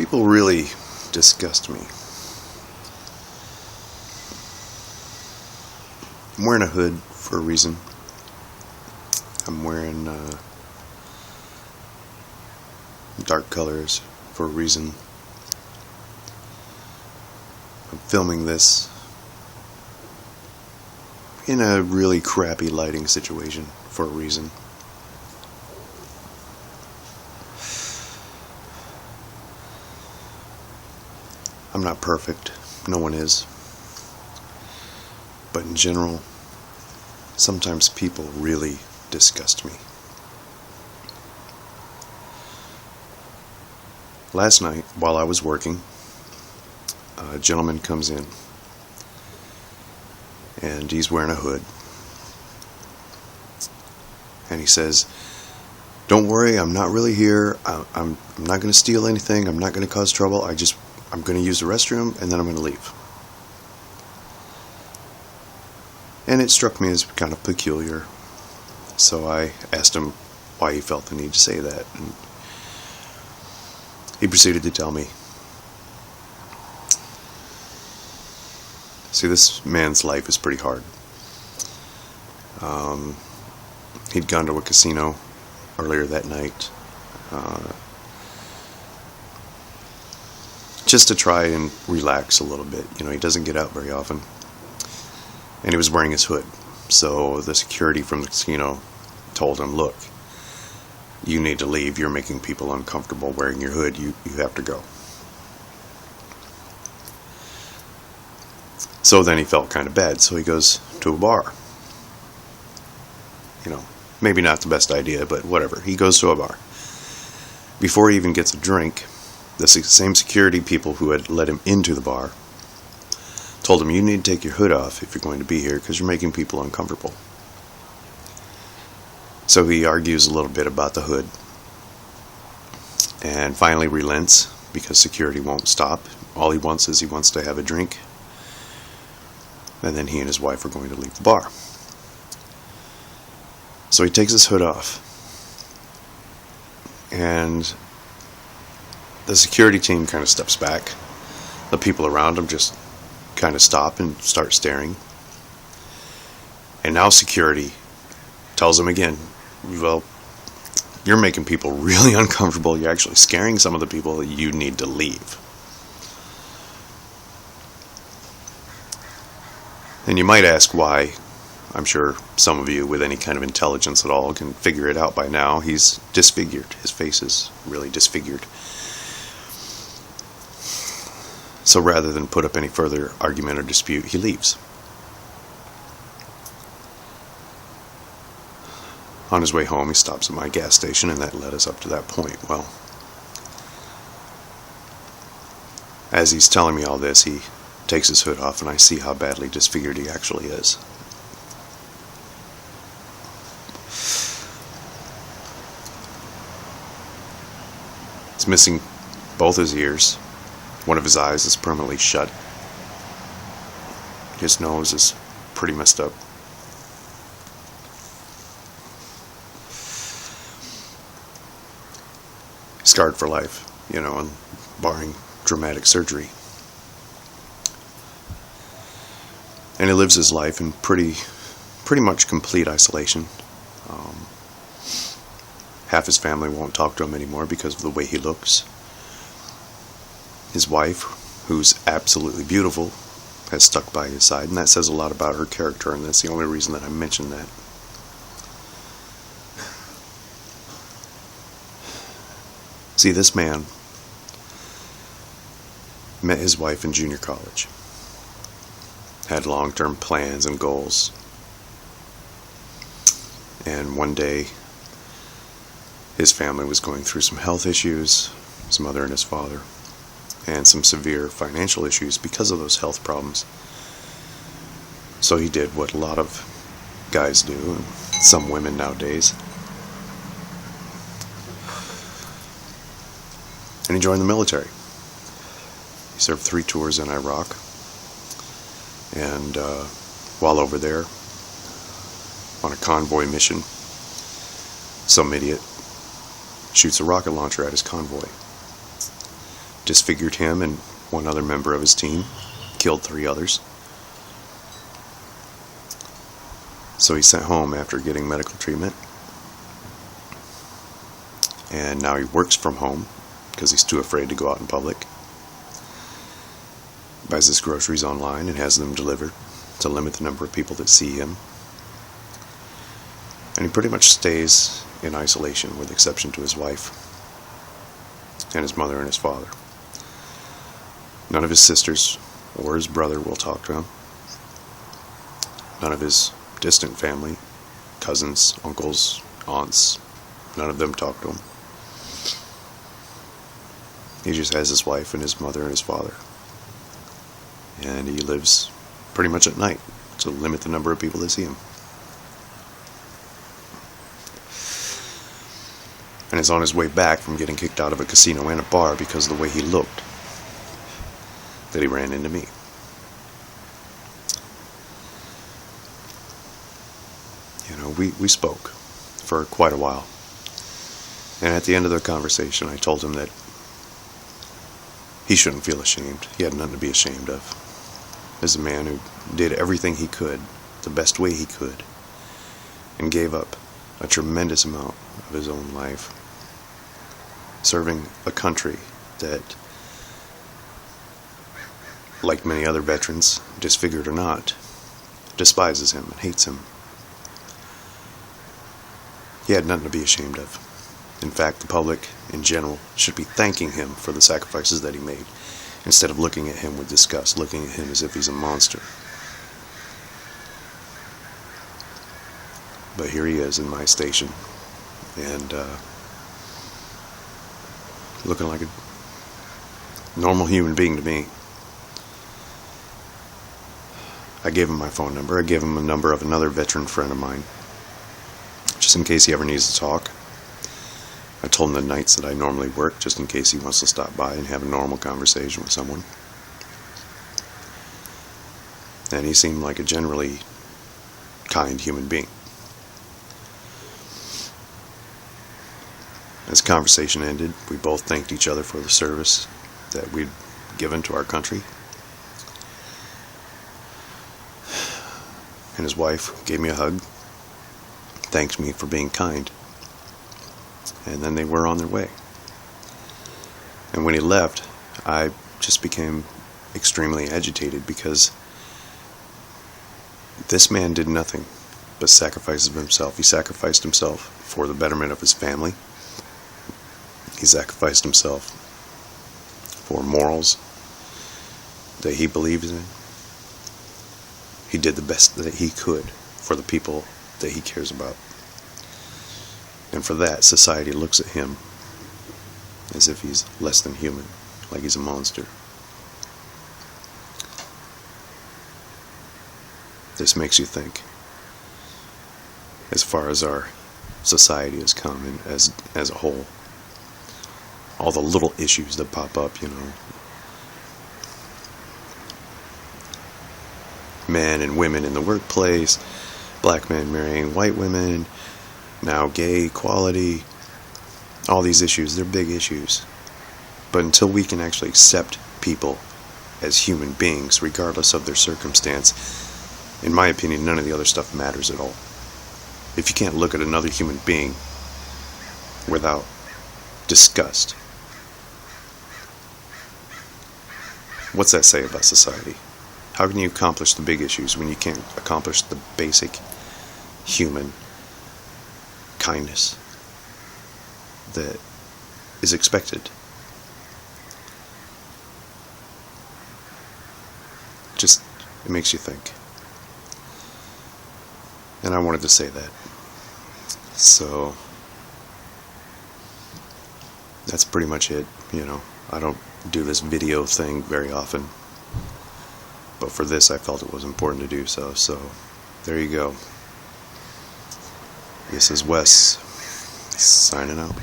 People really disgust me. I'm wearing a hood for a reason. I'm wearing dark colors for a reason. I'm filming this in a really crappy lighting situation for a reason. I'm not perfect. No one is. But in general, sometimes people really disgust me. Last night, while I was working, a gentleman comes in, and he's wearing a hood, and he says, "Don't worry, I'm not really here. I'm not going to steal anything. I'm not going to cause trouble. I'm going to use the restroom, and then I'm going to leave." And it struck me as kind of peculiar, so I asked him why he felt the need to say that, and he proceeded to tell me. See, this man's life is pretty hard. He'd gone to a casino earlier that night just to try and relax a little bit. You know, he doesn't get out very often. And he was wearing his hood. So the security from the casino told him, "Look, you need to leave. You're making people uncomfortable wearing your hood. You have to go." So then he felt kind of bad, so he goes to a bar. You know, maybe not the best idea, but whatever. He goes to a bar. Before he even gets a drink, the same security people who had let him into the bar told him, "You need to take your hood off if you're going to be here because you're making people uncomfortable." So he argues a little bit about the hood and finally relents because security won't stop. All he wants to have a drink, and then he and his wife are going to leave the bar. So he takes his hood off, and the security team kind of steps back. The people around him just kind of stop and start staring. And now security tells him again, "Well, you're making people really uncomfortable. You're actually scaring some of the people. You need to leave." And you might ask why. I'm sure some of you with any kind of intelligence at all can figure it out by now. He's disfigured. His face is really disfigured. So rather than put up any further argument or dispute, he leaves. On his way home, he stops at my gas station, and that led us up to that point. Well, as he's telling me all this, he takes his hood off, and I see how badly disfigured he actually is. He's missing both his ears. One of his eyes is permanently shut. His nose is pretty messed up. Scarred for life, you know, and barring dramatic surgery. And he lives his life in pretty much complete isolation. Half his family won't talk to him anymore because of the way he looks. His wife, who's absolutely beautiful, has stuck by his side, and that says a lot about her character, and that's the only reason that I mention that. See, this man met his wife in junior college, had long-term plans and goals, and one day his family was going through some health issues, his mother and his father, and some severe financial issues because of those health problems. So he did what a lot of guys do, and some women nowadays, and he joined the military. He served 3 tours in Iraq, and while over there on a convoy mission, some idiot shoots a rocket launcher at his convoy. disfigured him and one other member of his team, killed 3 others. So he's sent home after getting medical treatment. And now he works from home because he's too afraid to go out in public. Buys his groceries online and has them delivered to limit the number of people that see him. And he pretty much stays in isolation, with the exception to his wife and his mother and his father. None of his sisters or his brother will talk to him. None of his distant family, cousins, uncles, aunts, none of them talk to him. He just has his wife and his mother and his father. And he lives pretty much at night to limit the number of people that see him. And it's on his way back from getting kicked out of a casino and a bar because of the way he looked that he ran into me. You know, we spoke for quite a while. And at the end of the conversation, I told him that he shouldn't feel ashamed. He had nothing to be ashamed of. As a man who did everything he could, the best way he could, and gave up a tremendous amount of his own life, serving a country that, like many other veterans, disfigured or not, despises him and hates him. He had nothing to be ashamed of. In fact, the public in general should be thanking him for the sacrifices that he made, instead of looking at him with disgust, looking at him as if he's a monster. But here he is in my station, and looking like a normal human being to me. I gave him my phone number. I gave him a number of another veteran friend of mine, just in case he ever needs to talk. I told him the nights that I normally work, just in case he wants to stop by and have a normal conversation with someone. And he seemed like a generally kind human being. As the conversation ended, we both thanked each other for the service that we'd given to our country. And his wife gave me a hug, thanked me for being kind. And then they were on their way. And when he left, I just became extremely agitated because this man did nothing but sacrifice of himself. He sacrificed himself for the betterment of his family. He sacrificed himself for morals that he believed in. He did the best that he could for the people that he cares about. And for that, society looks at him as if he's less than human, like he's a monster. This makes you think, as far as our society has come, and as a whole. All the little issues that pop up, you know. Men and women in the workplace, black men marrying white women, now gay equality, all these issues, they're big issues. But until we can actually accept people as human beings, regardless of their circumstance, in my opinion, none of the other stuff matters at all. If you can't look at another human being without disgust, what's that say about society? How can you accomplish the big issues when you can't accomplish the basic human kindness that is expected? Just, it makes you think. And I wanted to say that. So, that's pretty much it, you know. I don't do this video thing very often, but for this I felt it was important to do so. So, there you go. This is Wes, signing out.